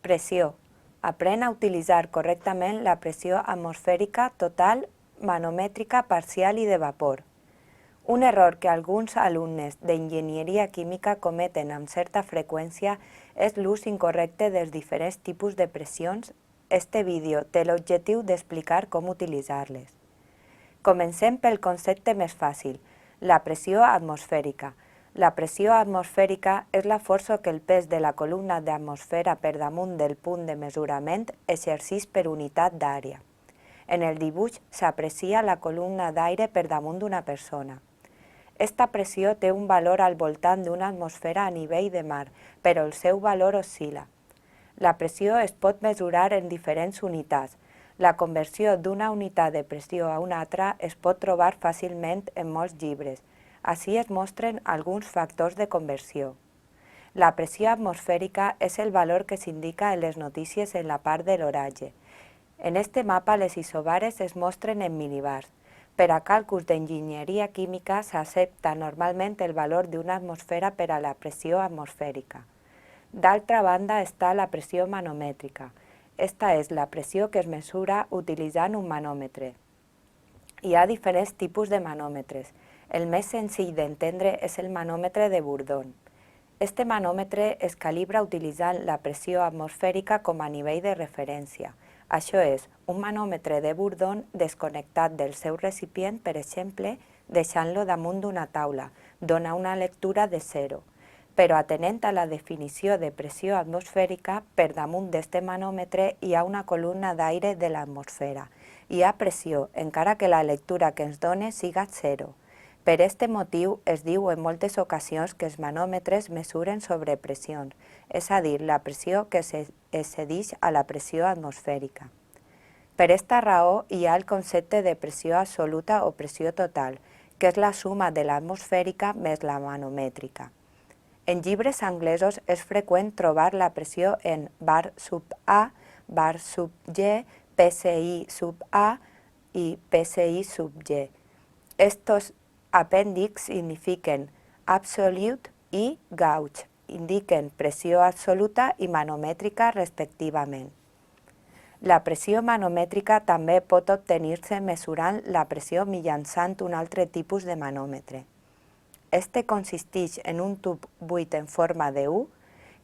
Pressió. Aprèn a utilitzar correctament la pressió atmosfèrica total, manomètrica, parcial i de vapor. Un error que alguns alumnes d'enginyeria química cometen amb certa freqüència és l'ús incorrecte dels diferents tipus de pressions. Este vídeo té l'objectiu d'explicar com utilitzar-les. Comencem pel concepte més fàcil, la pressió atmosfèrica. La pressió atmosfèrica és la força que el pes de la columna d'atmosfera per damunt del punt de mesurament exerceix per unitat d'àrea. En el dibuix s'aprecia la columna d'aire per damunt d'una persona. Esta pressió té un valor al voltant d'una atmosfera a nivell de mar, però el seu valor oscil·la. La pressió es pot mesurar en diferents unitats. La conversió d'una unitat de pressió a una altra es pot trobar fàcilment en molts llibres. Ací es mostren alguns factors de conversió. La pressió atmosfèrica és el valor que s'indica en les notícies en la part de l'oratge. En este mapa les isobares es mostren en milibars. Per a càlculs d'enginyeria química s'accepta normalment el valor d'una atmosfera per a la pressió atmosfèrica. D'altra banda està la pressió manomètrica. Esta és la pressió que es mesura utilitzant un manòmetre. Hi ha diferents tipus de manòmetres. El més senzill d'entendre és el manòmetre de Bourdon. Este manòmetre es calibra utilitzant la pressió atmosfèrica com a nivell de referència. Això és, un manòmetre de Bourdon desconnectat del seu recipient, per exemple, deixant-lo damunt d'una taula, dona una lectura de 0. Però atenent a la definició de pressió atmosfèrica, per damunt d'este manòmetre hi ha una columna d'aire de l'atmosfera. Hi ha pressió, encara que la lectura que ens dona siga 0. Per este motiu es diu en moltes ocasions que els manòmetres mesuren sobrepressions, és a dir, la pressió que excedeix a la pressió atmosfèrica. Per esta raó hi ha el concepte de pressió absoluta o pressió total, que és la suma de l'atmosfèrica més la manomètrica. En llibres anglesos és freqüent trobar la pressió en bar sub A, bar sub G, PSI sub A i PSI sub G. Estos apèndixs signifiquen absolute i gauge, indiquen pressió absoluta i manomètrica respectivament. La pressió manomètrica també pot obtenir-se mesurant la pressió mitjançant un altre tipus de manòmetre. Este consisteix en un tub buit en forma de U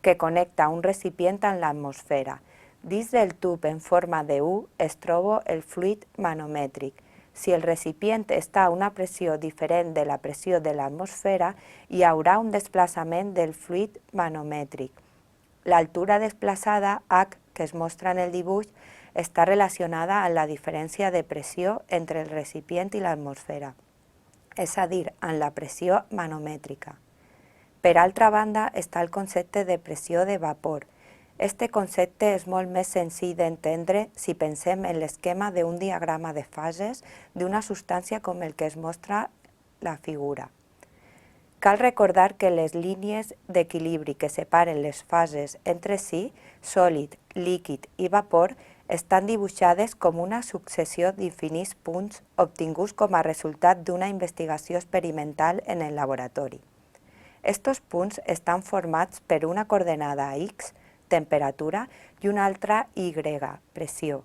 que connecta un recipient amb l'atmosfera. Dins del tub en forma de U es troba el fluid manomètric. Si el recipient està a una pressió diferent de la pressió de l'atmosfera, hi haurà un desplaçament del fluid manomètric. L'altura desplaçada, H, que es mostra en el dibuix, està relacionada amb la diferència de pressió entre el recipient i l'atmosfera, és a dir, amb la pressió manomètrica. Per altra banda, està el concepte de pressió de vapor. Este concepte és molt més senzill d'entendre si pensem en l'esquema d'un diagrama de fases d'una substància com el que es mostra la figura. Cal recordar que les línies d'equilibri que separen les fases entre si, sòlid, líquid i vapor, estan dibuixades com una successió d'infinits punts obtinguts com a resultat d'una investigació experimental en el laboratori. Estos punts estan formats per una coordenada X, temperatura, i una altra Y, pressió.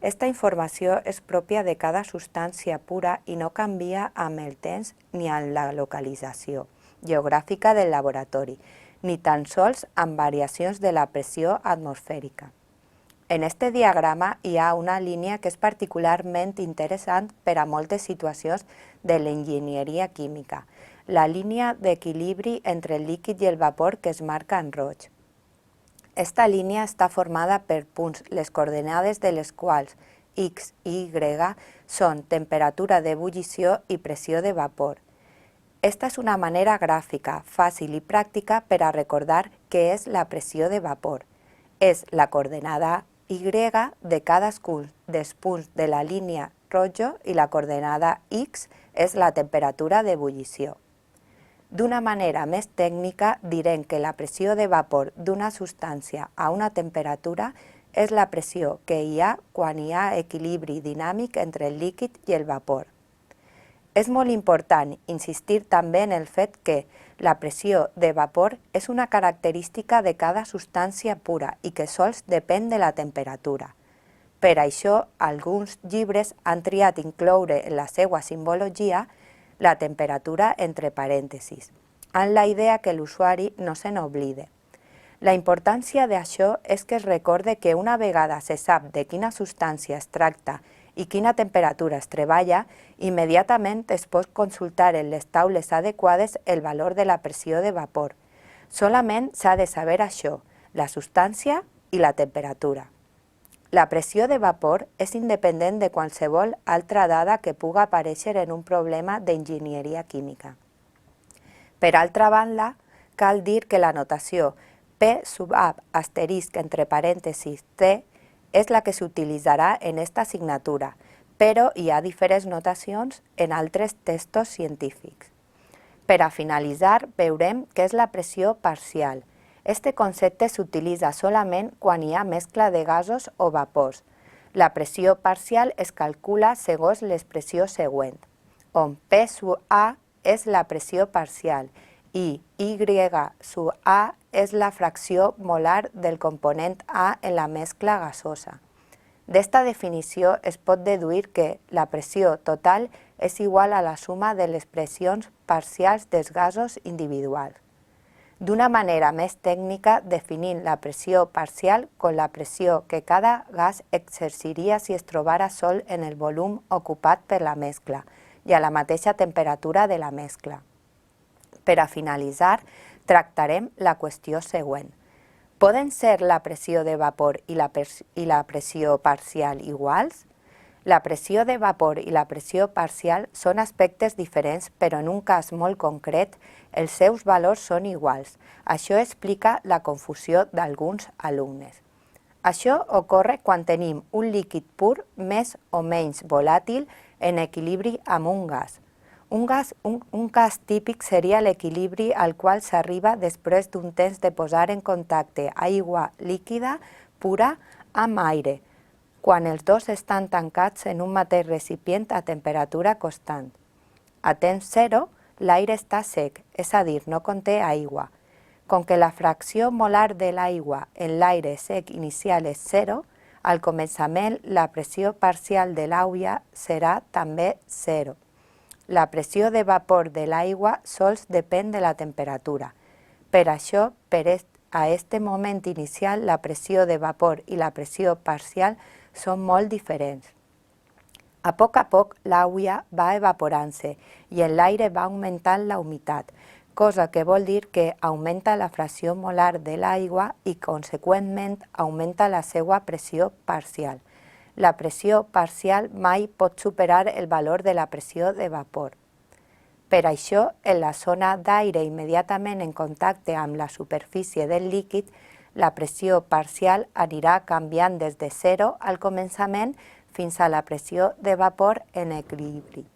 Esta informació és pròpia de cada substància pura i no canvia amb el temps ni amb la localització geogràfica del laboratori, ni tan sols amb variacions de la pressió atmosfèrica. En este diagrama hi ha una línia que és particularment interessant per a moltes situacions de l'enginyeria química, la línia d'equilibri entre el líquid i el vapor que es marca en roig. Esta línia està formada per punts, les coordenades de les quals X i Y són temperatura d'ebullició i pressió de vapor. Esta és una manera gràfica, fàcil i pràctica per a recordar què és la pressió de vapor. És la coordenada Y de cadascun dels punts de la línia roja i la coordenada X és la temperatura d'ebullició. D'una manera més tècnica, direm que la pressió de vapor d'una substància a una temperatura és la pressió que hi ha quan hi ha equilibri dinàmic entre el líquid i el vapor. És molt important insistir també en el fet que La pressió de vapor és una característica de cada substància pura i que sols depèn de la temperatura. Per això, alguns llibres han triat incloure en la seva simbologia la temperatura entre parèntesis, amb la idea que l'usuari no se n'oblide. La importància d'això és que es recorde que una vegada se sap de quina substància es tracta i quina temperatura es treballa, immediatament es pot consultar en les taules adequades el valor de la pressió de vapor. Solament s'ha de saber això, la substància i la temperatura. La pressió de vapor és independent de qualsevol altra dada que puga aparèixer en un problema d'enginyeria química. Per altra banda, cal dir que la notació P sub A asterisc entre parèntesis T és la que s'utilitzarà en esta assignatura, però hi ha diferents notacions en altres textos científics. Per a finalitzar, veurem què és la pressió parcial. Este concepte s'utilitza solament quan hi ha mescla de gasos o vapors. La pressió parcial es calcula segons l'expressió següent, on P sub A és la pressió parcial i Y sub A és la fracció molar del component A en la mescla gasosa. D'esta definició es pot deduir que la pressió total és igual a la suma de les pressions parcials dels gasos individuals. D'una manera més tècnica, definint la pressió parcial com la pressió que cada gas exerciria si es trobara sol en el volum ocupat per la mescla i a la mateixa temperatura de la mescla. Per a finalitzar, tractarem la qüestió següent. Poden ser la pressió de vapor i la pressió parcial iguals? La pressió de vapor i la pressió parcial són aspectes diferents, però en un cas molt concret, els seus valors són iguals. Això explica la confusió d'alguns alumnes. Això ocorre quan tenim un líquid pur més o menys volàtil en equilibri amb un gas. Un cas típic seria l'equilibri al qual s'arriba després d'un temps de posar en contacte aigua líquida pura amb aire, quan els dos estan tancats en un mateix recipient a temperatura constant. A temps zero, l'aire està sec, és a dir, no conté aigua. Com que la fracció molar de l'aigua en l'aire sec inicial és zero, al començament la pressió parcial de l'aigua serà també zero. La pressió de vapor de l'aigua sols depèn de la temperatura. Per això, a aquest moment inicial, la pressió de vapor i la pressió parcial són molt diferents. A poc, l'aigua va evaporant-se i en l'aire va augmentant la humitat, cosa que vol dir que augmenta la fracció molar de l'aigua i, conseqüentment, augmenta la seva pressió parcial. La pressió parcial mai pot superar el valor de la pressió de vapor. Per això, en la zona d'aire immediatament en contacte amb la superfície del líquid, la pressió parcial anirà canviant des de zero al començament fins a la pressió de vapor en equilibri.